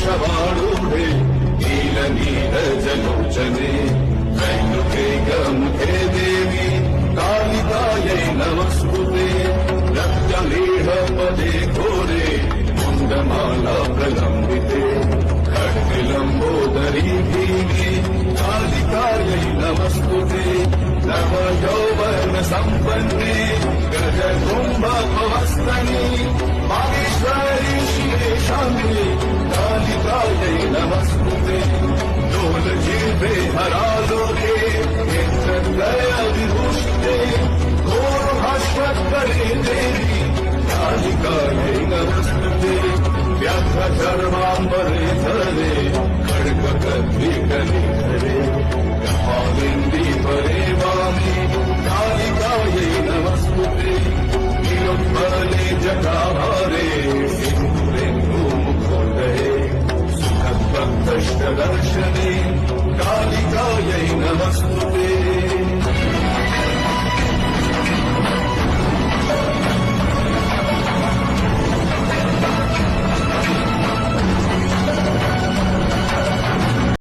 वृषवारूढे नीलनीरजलोचने त्रैलोक्ये गमुखे देवी कालिकायै नमस्तुते रक्तलेहपदे घोरे कुन्दमाला प्रलम्बिते खड्गलम्बोदरी भीमे कालिकायै नमस्तुते नवयौवन सम्पन्ने गजकुम्भवस्तने माहेश्वरी शिवे शान्ते कालिकायै नमस्तुते लोलजीवे हरालोके नेत्रत्रय विभूषिते घोरभाष्वत्करे देवी कालिकायै नमस्तुते व्याघ्रचर्माम्बरे धरे खड्गकद्विकनिधरे कपालिन्दीपरे वामे कालिकायै नमस्तुते नीलोत्पले जटाभारे सिन्दूरेन्दुमुखोदये सुखद्भक्तष्टदर्शने कालिकायै नमस्तुते